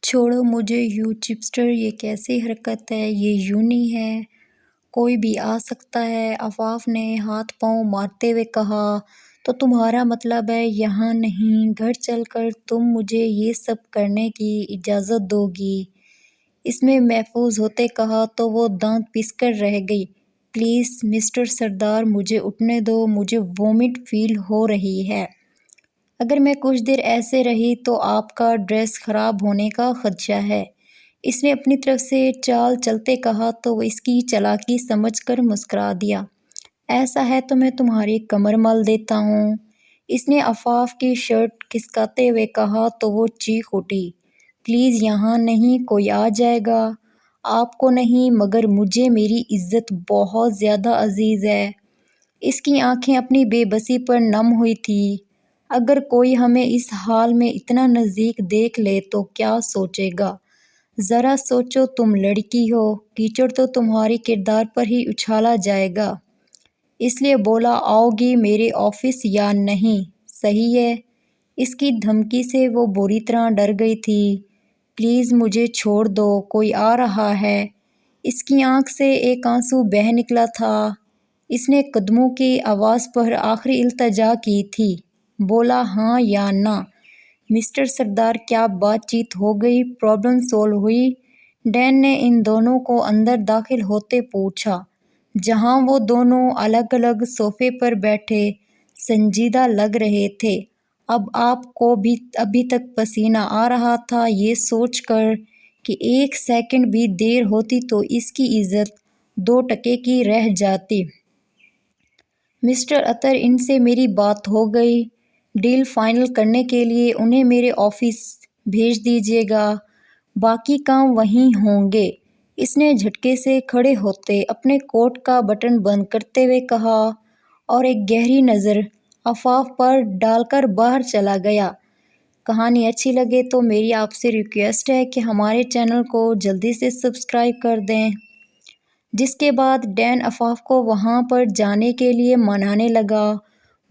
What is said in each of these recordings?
چھوڑو مجھے یو چپسٹر، یہ کیسی حرکت ہے؟ یہ یوں نہیں ہے، کوئی بھی آ سکتا ہے۔ عفاف نے ہاتھ پاؤں مارتے ہوئے کہا، تو تمہارا مطلب ہے یہاں نہیں، گھر چل کر تم مجھے یہ سب کرنے کی اجازت دو گی؟ اس نے محفوظ ہوتے کہا تو وہ دانت پیس کر رہ گئی۔ پلیز مسٹر سردار، مجھے اٹھنے دو، مجھے وومٹ فیل ہو رہی ہے۔ اگر میں کچھ دیر ایسے رہی تو آپ کا ڈریس خراب ہونے کا خدشہ ہے۔ اس نے اپنی طرف سے چال چلتے کہا تو وہ اس کی چالاکی سمجھ کر مسکرا دیا۔ ایسا ہے تو میں تمہاری کمر مل دیتا ہوں۔ اس نے عفاف کی شرٹ کھسکاتے ہوئے کہا تو وہ چیخ اٹھی، پلیز یہاں نہیں، کوئی آ جائے گا۔ آپ کو نہیں مگر مجھے میری عزت بہت زیادہ عزیز ہے۔ اس کی آنکھیں اپنی بے بسی پر نم ہوئی تھیں۔ اگر کوئی ہمیں اس حال میں اتنا نزدیک دیکھ لے تو کیا سوچے گا؟ ذرا سوچو، تم لڑکی ہو، کیچڑ تو تمہاری کردار پر ہی اچھالا جائے گا۔ اس لیے بولا، آؤ گی میرے آفس یا نہیں؟ صحیح ہے۔ اس کی دھمکی سے وہ بری طرح ڈر گئی تھی۔ پلیز مجھے چھوڑ دو، کوئی آ رہا ہے۔ اس کی آنکھ سے ایک آنسو بہہ نکلا تھا۔ اس نے قدموں کی آواز پر آخری التجا کی تھی۔ بولا، ہاں یا نہ؟ مسٹر سردار، کیا بات چیت ہو گئی؟ پرابلم سولو ہوئی؟ ڈین نے ان دونوں کو اندر داخل ہوتے پوچھا، جہاں وہ دونوں الگ الگ صوفے پر بیٹھے سنجیدہ لگ رہے تھے۔ اب آپ کو بھی ابھی تک پسینہ آ رہا تھا، یہ سوچ کر کہ ایک سیکنڈ بھی دیر ہوتی تو اس کی عزت 2 ٹکے کی رہ جاتی۔ مسٹر اطہر، ان سے میری بات ہو گئی۔ ڈیل فائنل کرنے کے لیے انہیں میرے آفس بھیج دیجیے گا، باقی کام وہیں ہوں گے۔ اس نے جھٹکے سے کھڑے ہوتے اپنے کوٹ کا بٹن بند کرتے ہوئے کہا اور ایک گہری نظر عفاف پر ڈال کر باہر چلا گیا۔ کہانی اچھی لگے تو میری آپ سے ریکویسٹ ہے کہ ہمارے چینل کو جلدی سے سبسکرائب کر دیں۔ جس کے بعد ڈین عفاف کو وہاں پر جانے کے لیے منانے لگا۔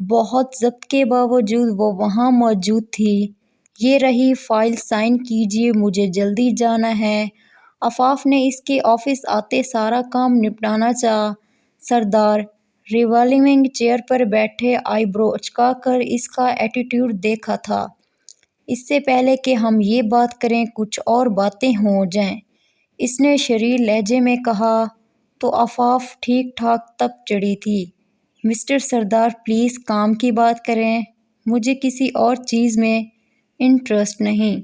بہت ضبط کے باوجود وہ وہاں موجود تھی۔ یہ رہی فائل، سائن کیجیے، مجھے جلدی جانا ہے۔ عفاف نے اس کے آفس آتے سارا کام نپٹانا چاہا۔ سردار ریوالونگ چیئر پر بیٹھے آئی برو اچکا کر اس کا ایٹیٹیوڈ دیکھا تھا۔ اس سے پہلے کہ ہم یہ بات کریں کچھ اور باتیں ہو جائیں، اس نے شریر لہجے میں کہا۔ تو عفاف ٹھیک ٹھاک تپ چڑھی تھی۔ مسٹر سردار، پلیز کام کی بات کریں، مجھے کسی اور چیز میں انٹرسٹ نہیں۔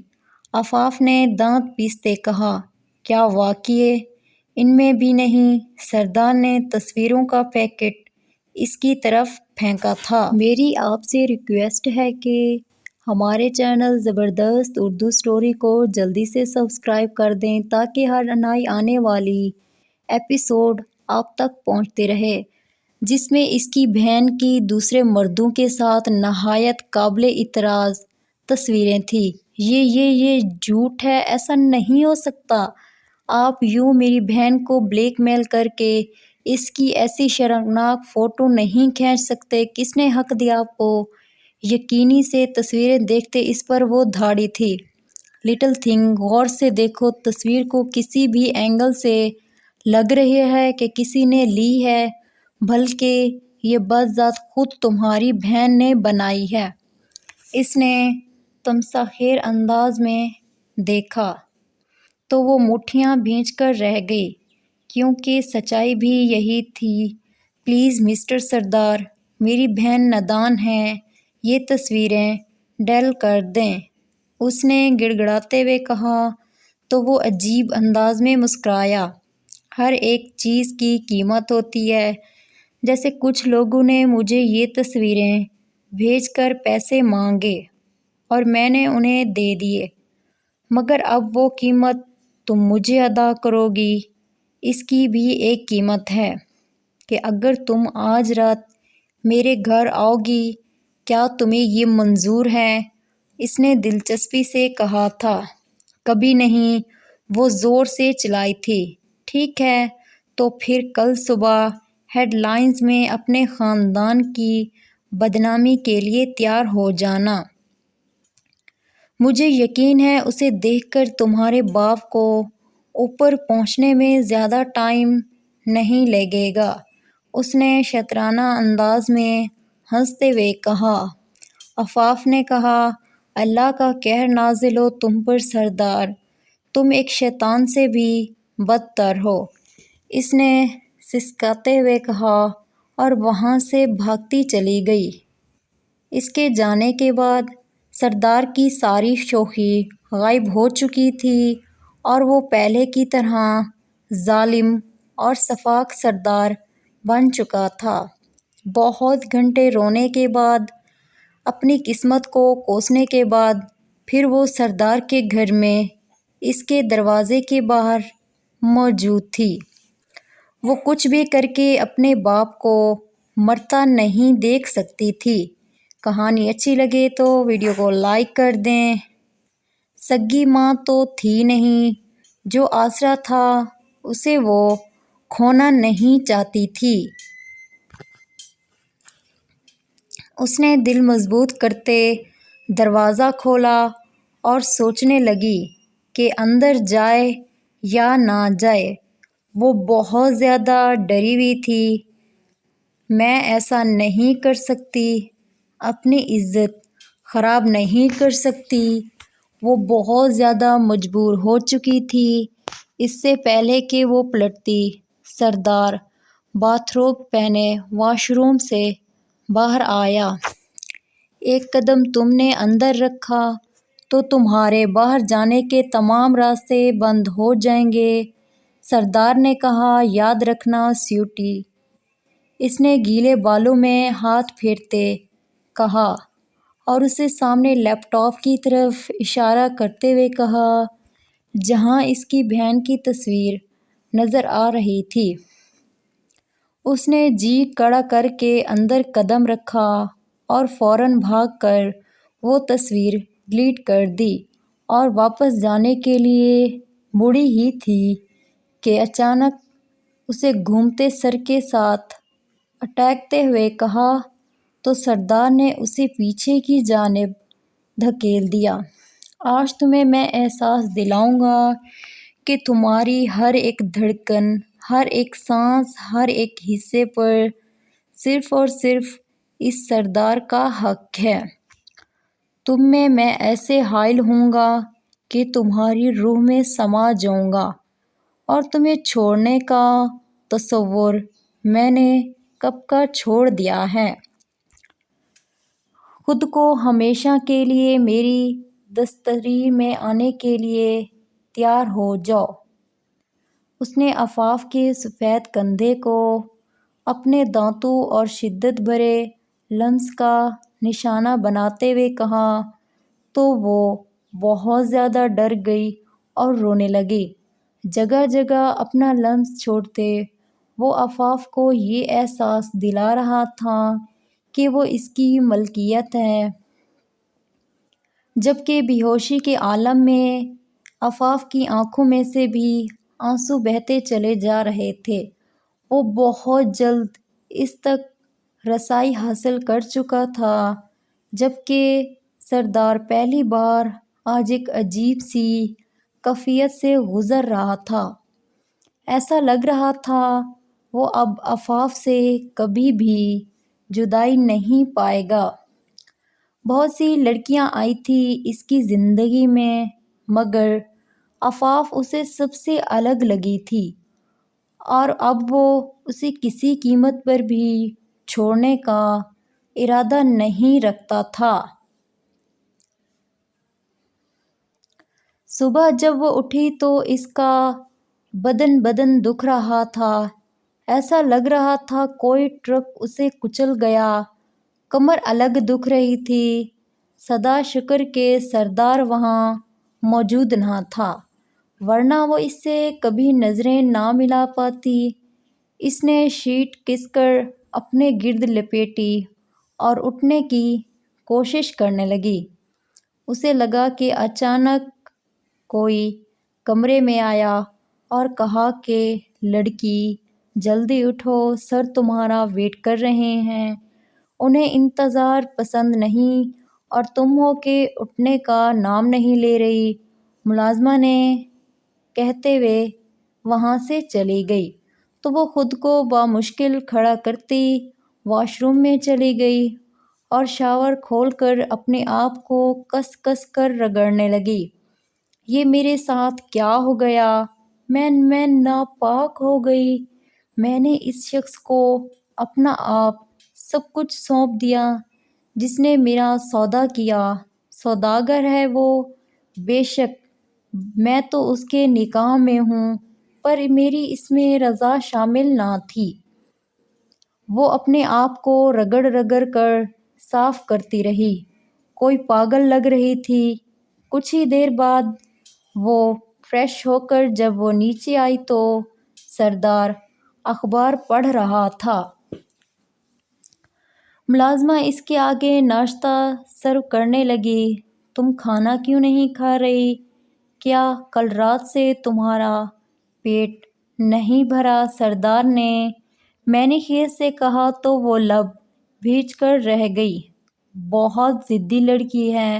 عفاف نے دانت پیستے کہا، کیا واقعی؟ ان میں بھی نہیں؟ سردار نے تصویروں کا پیکٹ اس کی طرف پھینکا تھا۔ میری آپ سے ریکویسٹ ہے کہ ہمارے چینل زبردست اردو اسٹوری کو جلدی سے سبسکرائب کر دیں تاکہ ہر نئی آنے والی ایپیسوڈ آپ تک پہنچتے رہے، جس میں اس کی بہن کی دوسرے مردوں کے ساتھ نہایت قابل اعتراض تصویریں تھیں۔ یہ جھوٹ ہے، ایسا نہیں ہو سکتا۔ آپ یوں میری بہن کو بلیک میل کر کے اس کی ایسی شرمناک فوٹو نہیں کھینچ سکتے۔ کس نے حق دیا آپ کو؟ یقینی سے تصویریں دیکھتے اس پر وہ دھاڑی تھی۔ لٹل تھنگ، غور سے دیکھو تصویر کو، کسی بھی اینگل سے لگ رہی ہے کہ کسی نے لی ہے، بلکہ یہ بذات خود تمہاری بہن نے بنائی ہے۔ اس نے تمساخیر انداز میں دیکھا تو وہ مٹھیاں بھینچ کر رہ گئی، کیونکہ سچائی بھی یہی تھی۔ پلیز مسٹر سردار، میری بہن نادان ہے، یہ تصویریں ڈیل کر دیں، اس نے گڑ گڑاتے ہوئے کہا تو وہ عجیب انداز میں مسکرایا۔ ہر ایک چیز کی قیمت ہوتی ہے، جیسے کچھ لوگوں نے مجھے یہ تصویریں بھیج کر پیسے مانگے اور میں نے انہیں دے دیے، مگر اب وہ قیمت تم مجھے ادا کرو گی۔ اس کی بھی ایک قیمت ہے کہ اگر تم آج رات میرے گھر آؤ گی، کیا تمہیں یہ منظور ہے؟ اس نے دلچسپی سے کہا تھا۔ کبھی نہیں، وہ زور سے چلائی تھی۔ ٹھیک ہے، تو پھر کل صبح ہیڈ لائنز میں اپنے خاندان کی بدنامی کے لیے تیار ہو جانا۔ مجھے یقین ہے اسے دیکھ کر تمہارے باپ کو اوپر پہنچنے میں زیادہ ٹائم نہیں لگے گا، اس نے شاطرانہ انداز میں ہنستے ہوئے کہا۔ عفاف نے کہا، اللہ کا قہر نازل ہو تم پر سردار، تم ایک شیطان سے بھی بدتر ہو، اس نے سسکاتے ہوئے کہا اور وہاں سے بھاگتی چلی گئی۔ اس کے جانے کے بعد سردار کی ساری شوخی غائب ہو چکی تھی اور وہ پہلے کی طرح ظالم اور شفاق سردار بن چکا تھا۔ بہت گھنٹے رونے کے بعد، اپنی قسمت کو کوسنے کے بعد، پھر وہ سردار کے گھر میں اس کے دروازے کے باہر موجود تھی۔ وہ کچھ بھی کر کے اپنے باپ کو مرتا نہیں دیکھ سکتی تھی۔ کہانی اچھی لگے تو ویڈیو کو لائک کر دیں۔ سگی ماں تو تھی نہیں، جو آسرا تھا اسے وہ کھونا نہیں چاہتی تھی۔ اس نے دل مضبوط کرتے دروازہ کھولا اور سوچنے لگی کہ اندر جائے یا نہ جائے۔ وہ بہت زیادہ ڈری ہوئی تھی۔ میں ایسا نہیں کر سکتی، اپنی عزت خراب نہیں کر سکتی۔ وہ بہت زیادہ مجبور ہو چکی تھی۔ اس سے پہلے کہ وہ پلٹتی، سردار باتھ روب پہنے واش روم سے باہر آیا۔ ایک قدم تم نے اندر رکھا تو تمہارے باہر جانے کے تمام راستے بند ہو جائیں گے، سردار نے کہا۔ یاد رکھنا سویٹی، اس نے گیلے بالوں میں ہاتھ پھیرتے کہا اور اسے سامنے لیپ ٹاپ کی طرف اشارہ کرتے ہوئے کہا جہاں اس کی بہن کی تصویر نظر آ رہی تھی۔ اس نے جی کڑا کر کے اندر قدم رکھا اور فوراً بھاگ کر وہ تصویر ڈیلیٹ کر دی اور واپس جانے کے لیے مڑی ہی تھی کہ اچانک اسے گھومتے سر کے ساتھ اٹکتے ہوئے کہا تو سردار نے اسے پیچھے کی جانب دھکیل دیا۔ آج تمہیں میں احساس دلاؤں گا کہ تمہاری ہر ایک دھڑکن، ہر ایک سانس، ہر ایک حصے پر صرف اور صرف اس سردار کا حق ہے۔ تم میں ایسے حائل ہوں گا کہ تمہاری روح میں سما جاؤں گا اور تمہیں چھوڑنے کا تصور میں نے کب کا چھوڑ دیا ہے۔ خود کو ہمیشہ کے لیے میری دستگیری میں آنے کے لیے تیار ہو جاؤ۔ اس نے عفاف کے سفید کندھے کو اپنے دانتوں اور شدت بھرے لمس کا نشانہ بناتے ہوئے کہا تو وہ بہت زیادہ ڈر گئی اور رونے لگی۔ جگہ جگہ اپنا لمس چھوڑتے وہ عفاف کو یہ احساس دلا رہا تھا کہ وہ اس کی ملکیت ہے، جبکہ بے ہوشی کے عالم میں عفاف کی آنکھوں میں سے بھی آنسو بہتے چلے جا رہے تھے۔ وہ بہت جلد اس تک رسائی حاصل کر چکا تھا، جبکہ سردار پہلی بار آج ایک عجیب سی کیفیت سے گزر رہا تھا۔ ایسا لگ رہا تھا وہ اب عفاف سے کبھی بھی جدائی نہیں پائے گا۔ بہت سی لڑکیاں آئی تھیں اس کی زندگی میں، مگر عفاف اسے سب سے الگ لگی تھی اور اب وہ اسے کسی قیمت پر بھی چھوڑنے کا ارادہ نہیں رکھتا تھا۔ صبح جب وہ اٹھی تو اس کا بدن دکھ رہا تھا۔ ایسا لگ رہا تھا کوئی ٹرک اسے کچل گیا۔ کمر الگ دکھ رہی تھی۔ خدا شکر کہ سردار وہاں موجود نہ تھا، ورنہ وہ اس سے کبھی نظریں نہ ملا پاتی۔ اس نے شیٹ کس کر اپنے گرد لپیٹی اور اٹھنے کی کوشش کرنے لگی۔ اسے لگا کہ اچانک کوئی کمرے میں آیا اور کہا کہ لڑکی جلدی اٹھو، سر تمہارا ویٹ کر رہے ہیں۔ انہیں انتظار پسند نہیں اور تم ہو کہ اٹھنے کا نام نہیں لے رہی، ملازمہ نے کہتے ہوئے وہاں سے چلی گئی تو وہ خود کو بامشکل کھڑا کرتی واش روم میں چلی گئی اور شاور کھول کر اپنے آپ کو کس کس کر رگڑنے لگی۔ یہ میرے ساتھ کیا ہو گیا؟ میں ناپاک ہو گئی۔ میں نے اس شخص کو اپنا آپ سب کچھ سونپ دیا جس نے میرا سودا کیا۔ سوداگر ہے وہ، بے شک میں تو اس کے نکاح میں ہوں، پر میری اس میں رضا شامل نہ تھی۔ وہ اپنے آپ کو رگڑ رگڑ کر صاف کرتی رہی، کوئی پاگل لگ رہی تھی۔ کچھ ہی دیر بعد وہ فریش ہو کر جب وہ نیچے آئی تو سردار اخبار پڑھ رہا تھا۔ ملازمہ اس کے آگے ناشتہ سرو کرنے لگی۔ تم کھانا کیوں نہیں کھا رہی؟ کیا کل رات سے تمہارا پیٹ نہیں بھرا؟ سردار نے میں نے خیر سے کہا تو وہ لب بھیج کر رہ گئی۔ بہت ضدی لڑکی ہے،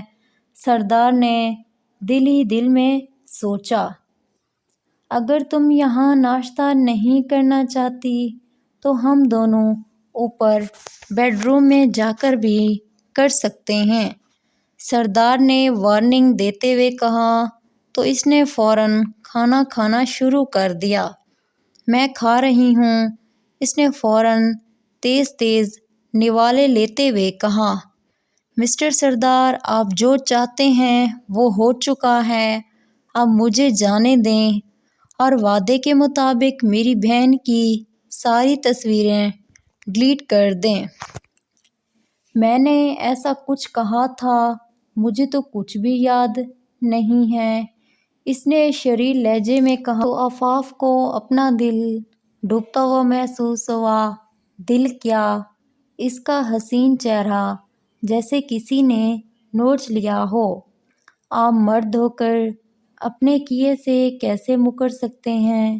سردار نے دل ہی دل میں سوچا۔ اگر تم یہاں ناشتہ نہیں کرنا چاہتی تو ہم دونوں اوپر بیڈ روم میں جا کر بھی کر سکتے ہیں، سردار نے وارننگ دیتے ہوئے کہا تو اس نے فوراً کھانا کھانا شروع کر دیا۔ میں کھا رہی ہوں، اس نے فوراً تیز تیز نوالے لیتے ہوئے کہا۔ مسٹر سردار، آپ جو چاہتے ہیں وہ ہو چکا ہے، اب مجھے جانے دیں اور وعدے کے مطابق میری بہن کی ساری تصویریں ڈیلیٹ کر دیں۔ میں نے ایسا کچھ کہا تھا؟ مجھے تو کچھ بھی یاد نہیں ہے، اس نے شریر لہجے میں کہا تو آفاق کو اپنا دل ڈوبتا ہوا محسوس ہوا۔ دل کیا؟ اس کا حسین چہرہ جیسے کسی نے نوچ لیا ہو۔ آپ مرد ہو کر اپنے کیے سے کیسے مکر سکتے ہیں؟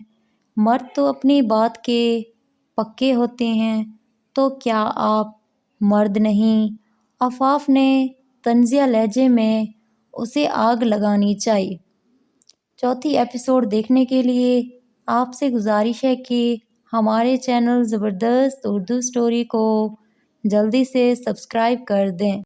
مرد تو اپنی بات کے پکے ہوتے ہیں، تو کیا آپ مرد نہیں؟ آفاق نے طنزیہ لہجے میں اسے آگ لگانی چاہی۔ چوتھی ایپیسوڈ دیکھنے کے لیے آپ سے گزارش ہے کہ ہمارے چینل زبردست اردو اسٹوری کو جلدی سے سبسکرائب کر دیں۔